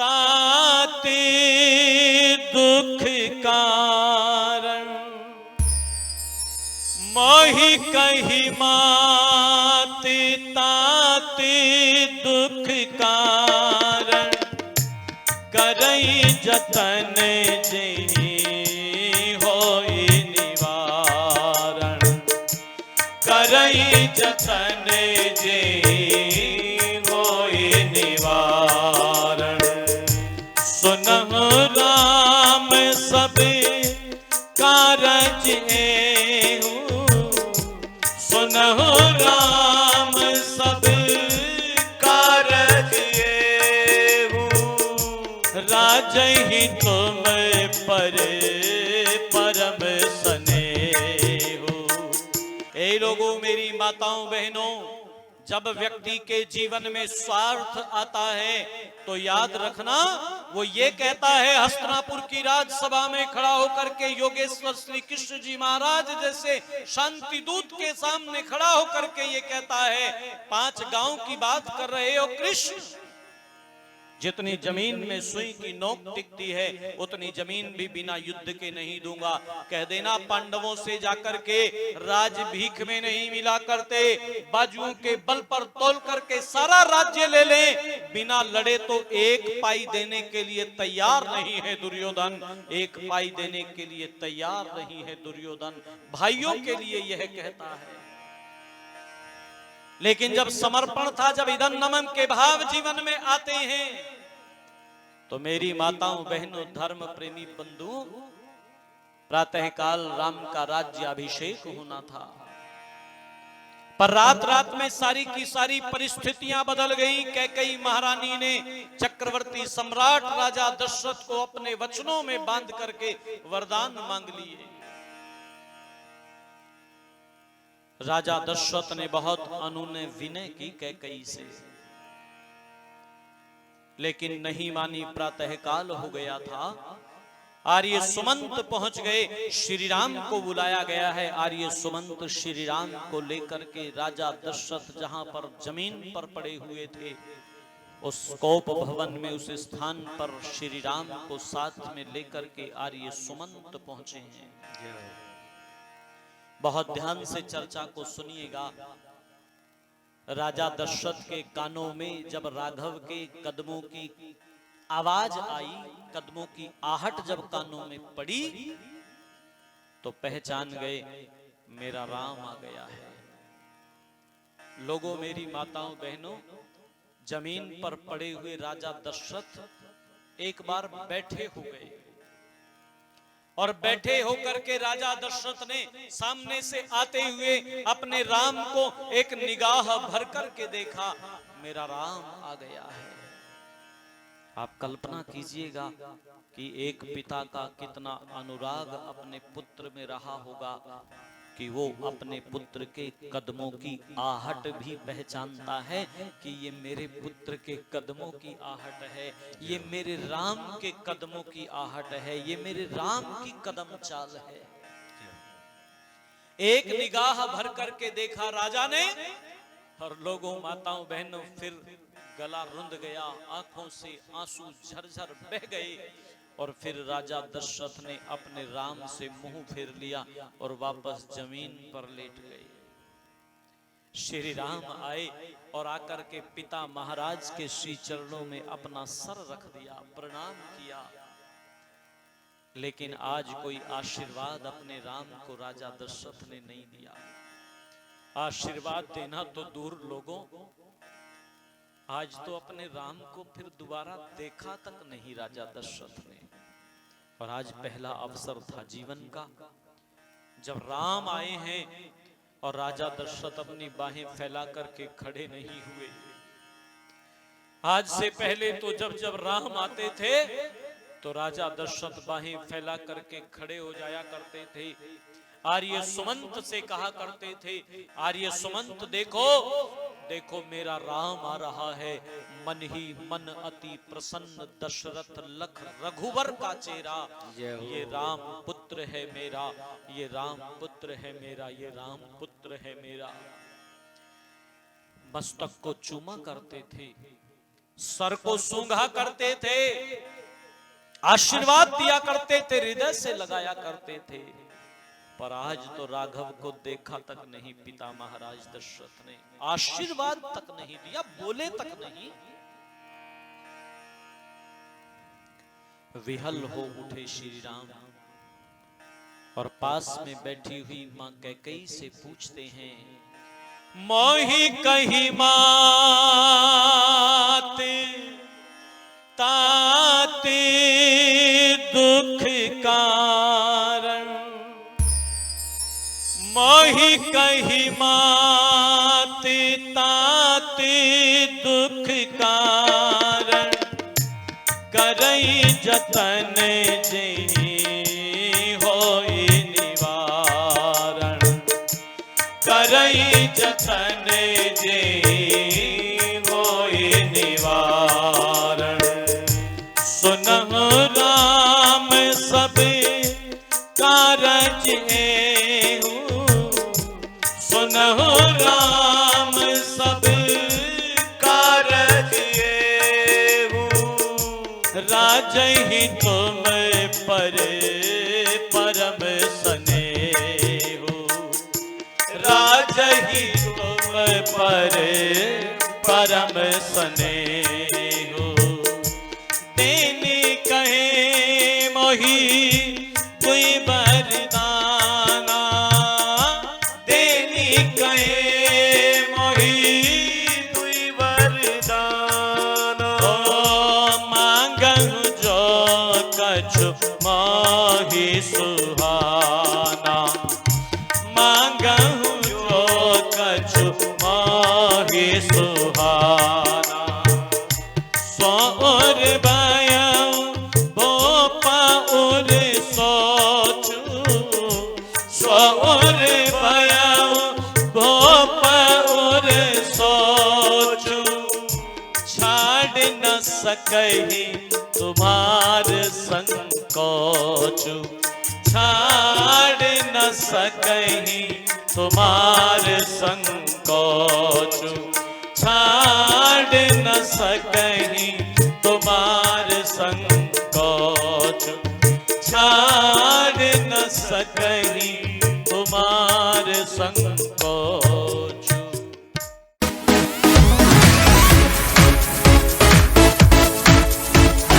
ताते दुख कारण, मोहि कही मात ताते दुख कारण, करई जतन जेहि होई निवारण, करई जतन जेहि होई निवारण। सुनहु राम सब कारज एहु, सुनहु राम सब कारज एहु, राजहि तुम पर परम स्नेहु। ए लोगों, मेरी माताओं बहनों, जब व्यक्ति के जीवन में स्वार्थ आता है तो याद रखना, वो ये कहता है, हस्तिनापुर की राजसभा में खड़ा होकर के योगेश्वर श्री कृष्ण जी महाराज जैसे शांति दूत के सामने खड़ा होकर के ये कहता है, 5 गांव की बात कर रहे हो कृष्ण, जितनी जमीन में सुई की नोक टिकती है उतनी जमीन भी बिना युद्ध के नहीं दूंगा। कह देना, पांडवों से जाकर के राज भीख में नहीं मिला करते, बाजुओं के बल पर तोल करके सारा राज्य ले लें, बिना लड़े तो एक पाई देने के लिए तैयार नहीं है दुर्योधन, एक पाई देने के लिए तैयार नहीं है दुर्योधन। भाइयों के लिए यह कहता है। लेकिन जब समर्पण था, जब इदम नमन के भाव जीवन में आते हैं, तो मेरी माताओं बहनों धर्म प्रेमी बंधु, प्रातःकाल राम का राज्य अभिषेक होना था, पर रात रात में सारी की सारी परिस्थितियां बदल गई। कैकेयी महारानी ने चक्रवर्ती सम्राट राजा दशरथ को अपने वचनों में बांध करके वरदान मांग लिए। राजा दशरथ ने बहुत अनुनय विनय की कैकेयी से, लेकिन नहीं मानी। प्रातःकाल हो गया था, आर्य सुमंत पहुंच गए, श्री राम को बुलाया गया है। आर्य सुमंत श्री राम को लेकर के राजा दशरथ जहां पर जमीन पर पड़े हुए थे, उस कोप भवन में, उस स्थान पर श्री राम को साथ में लेकर के आर्य सुमंत पहुंचे हैं। बहुत ध्यान से चर्चा को सुनिएगा। राजा दशरथ के कानों में जब राघव के कदमों की आवाज आई, कदमों की आहट जब कानों में पड़ी, तो पहचान गए मेरा राम आ गया है। लोगों, मेरी माताओं बहनों, जमीन पर पड़े हुए राजा दशरथ एक बार बैठे हो गए, और बैठे होकर के राजा दशरथ ने सामने से आते हुए अपने राम को एक निगाह भर करके देखा, मेरा राम आ गया है। आप कल्पना कीजिएगा कि एक पिता का कितना अनुराग अपने पुत्र में रहा होगा कि वो अपने पुत्र के कदमों की आहट भी पहचानता है कि ये मेरे पुत्र के कदमों की आहट है, ये मेरे राम के कदमों की आहट है, ये मेरे राम की कदम चाल है। एक निगाह भर करके देखा राजा ने, और लोगों, माताओं बहनों, फिर गला रुंध गया, आंखों से आंसू झरझर बह गए, और फिर राजा दशरथ ने अपने राम से मुंह फेर लिया और वापस जमीन पर लेट गए। श्री राम आए और आकर के पिता महाराज के श्री चरणों में अपना सर रख दिया, प्रणाम किया। लेकिन आज कोई आशीर्वाद अपने राम को राजा दशरथ ने नहीं दिया। आशीर्वाद देना तो दूर, लोगों, आज तो अपने राम को फिर दोबारा देखा तक नहीं राजा दशरथ ने। और आज पहला अवसर था जीवन का, जब राम आए हैं और राजा दशरथ अपनी बाहें फैला करके खड़े नहीं हुए। आज से पहले तो जब जब राम आते थे तो राजा दशरथ बाहें फैला करके खड़े हो जाया करते थे। आर्य सुमंत से कहा करते थे, आर्य सुमंत देखो देखो मेरा राम आ रहा है। मन ही मन अति प्रसन्न दशरथ लख रघुवर का चेहरा, ये राम पुत्र है मेरा, ये राम पुत्र है मेरा, ये राम पुत्र है मेरा। मस्तक को चूमा करते थे, सर को सूंघा करते थे, आशीर्वाद दिया करते थे, हृदय से लगाया करते थे, पर आज तो राघव को देखा तक नहीं पिता महाराज दशरथ ने, आशीर्वाद तक नहीं दिया, बोले तक नहीं। विहल हो उठे श्री राम और पास में बैठी हुई मां कैकेयी से पूछते हैं, मोहि कही मात ताते दुख कारण, मोहि कही मात ताते दुख कारण, करई जतन जेहि होई निवारण, करई जतन जेहि होई निवारण। सुनहु राम सब कारज एहु, सुनहु राम सब कारज एहु, राजहि तुम पर परम स्नेहु, राजहि तुम पर परम स्नेहु। तेने कहे मोहि दुई वरदाना, तेने कहे मोहि दुई वरदाना, मांगहु जो कछु मोहि सुहाना, मांगहु जो कछु मोहि सुहाना। सोर बयाऊं भोपाउर सोचूं, सोर बयाऊं भोपाउर सोचूं, छाड़ न सकहि तुम्हार संकोचूं, छाड़ न सकहि तुम्हार संकोचूं, छाड़ न सकहि तुम्हार संकोच, छाड़ न सकहि